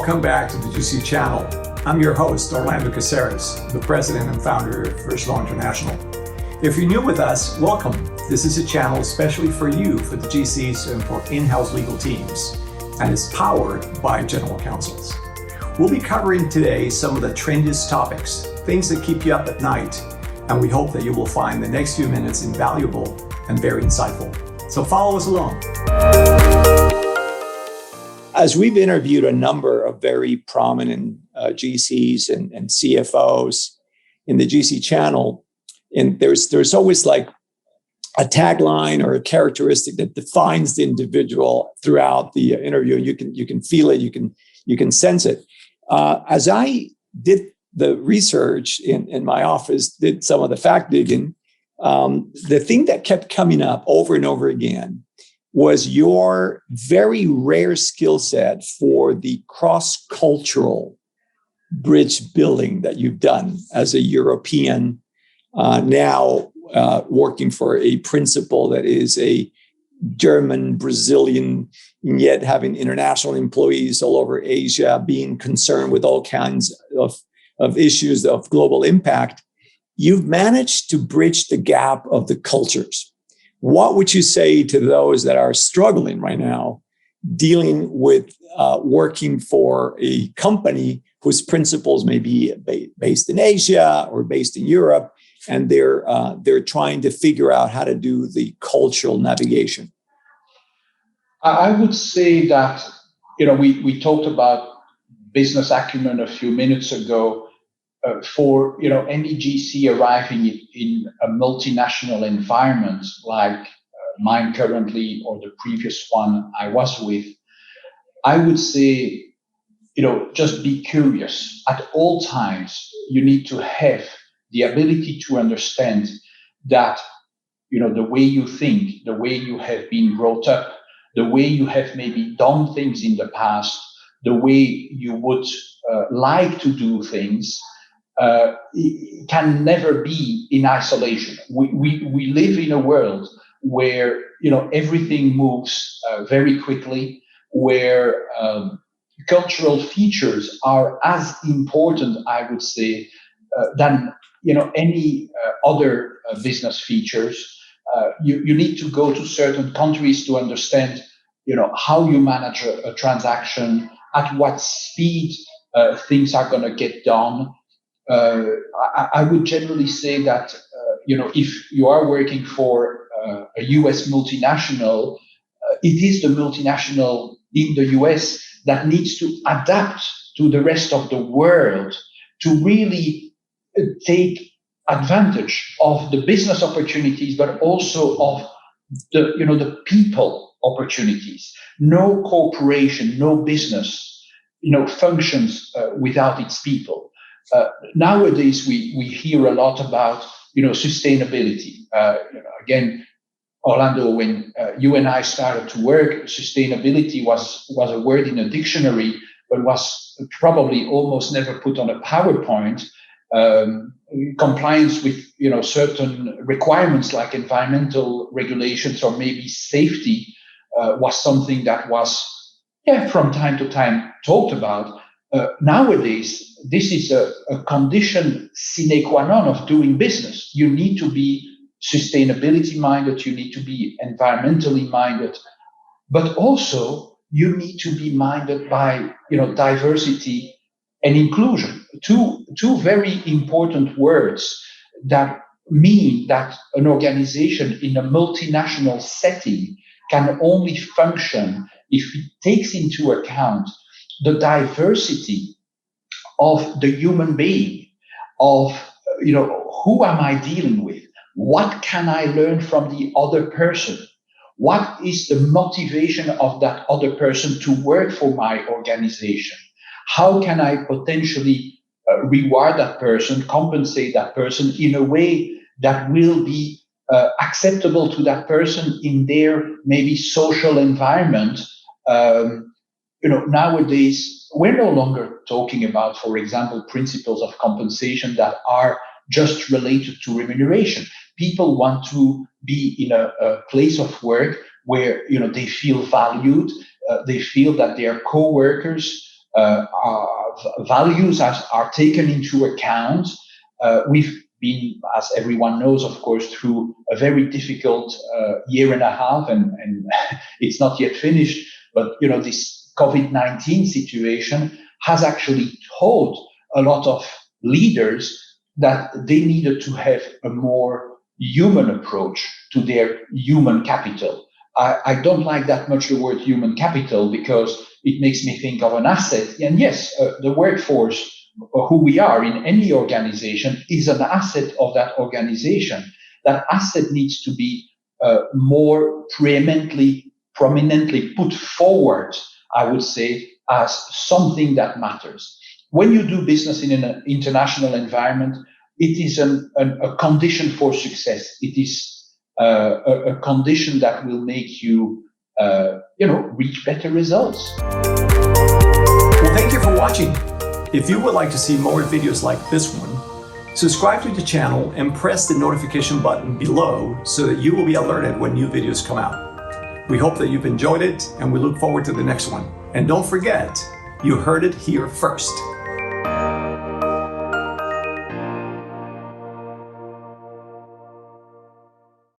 Welcome back to the GC channel. I'm your host, Orlando Casares, the president and founder of First Law International. If you're new with us, welcome. This is a channel especially for you, for the GCs and for in-house legal teams, and is powered by General Counsels. We'll be covering today some of the trendiest topics, things that keep you up at night, and we hope that you will find the next few minutes invaluable and very insightful. So follow us along. As we've interviewed a number of very prominent GCs and CFOs in the GC channel, and there's always like a tagline or a characteristic that defines the individual throughout the interview. You can feel it, you can sense it. As I did the research in my office, did some of the fact digging, the thing that kept coming up over and over again was your very rare skill set for the cross-cultural bridge building that you've done as a European, now working for a principal that is a German, Brazilian, and yet having international employees all over Asia, being concerned with all kinds of issues of global impact. You've managed to bridge the gap of the cultures. What would you say to those that are struggling right now, dealing with working for a company whose principals may be based in Asia or based in Europe, and they're trying to figure out how to do the cultural navigation? I would say that, we talked about business acumen a few minutes ago. For any GC arriving in a multinational environment like mine currently or the previous one I was with, I would say, just be curious. At all times, you need to have the ability to understand that, the way you think, the way you have been brought up, the way you have maybe done things in the past, the way you would like to do things, it can never be in isolation. We live in a world where everything moves very quickly, where cultural features are as important, I would say, than any other business features. You need to go to certain countries to understand how you manage a transaction, at what speed things are going to get done. I would generally say that, if you are working for a US multinational, it is the multinational in the US that needs to adapt to the rest of the world to really take advantage of the business opportunities, but also of the people opportunities. No corporation, no business, functions without its people. Nowadays, we hear a lot about sustainability. Again, Orlando, when you and I started to work, sustainability was a word in a dictionary, but was probably almost never put on a PowerPoint. Compliance with certain requirements like environmental regulations or maybe safety was something that was from time to time talked about. Nowadays, this is a condition sine qua non of doing business. You need to be sustainability minded, you need to be environmentally minded, but also you need to be minded by diversity and inclusion. Two very important words that mean that an organization in a multinational setting can only function if it takes into account the diversity of the human being, of who am I dealing with? What can I learn from the other person? What is the motivation of that other person to work for my organization? How can I potentially reward that person, compensate that person in a way that will be acceptable to that person in their maybe social environment? Nowadays, we're no longer talking about, for example, principles of compensation that are just related to remuneration. People want to be in a place of work where they feel valued, they feel that their co-workers values are taken into account. We've been, as everyone knows, of course, through a very difficult year and a half, and it's not yet finished. But this COVID-19 situation has actually taught a lot of leaders that they needed to have a more human approach to their human capital. I don't like that much the word human capital because it makes me think of an asset. And yes, the workforce, who we are in any organization, is an asset of that organization. That asset needs to be more prominently put forward, I would say, as something that matters. When you do business in an international environment, it is a condition for success. It is a condition that will make you, reach better results. Well, thank you for watching. If you would like to see more videos like this one, subscribe to the channel and press the notification button below so that you will be alerted when new videos come out. We hope that you've enjoyed it, and we look forward to the next one. And don't forget, you heard it here first.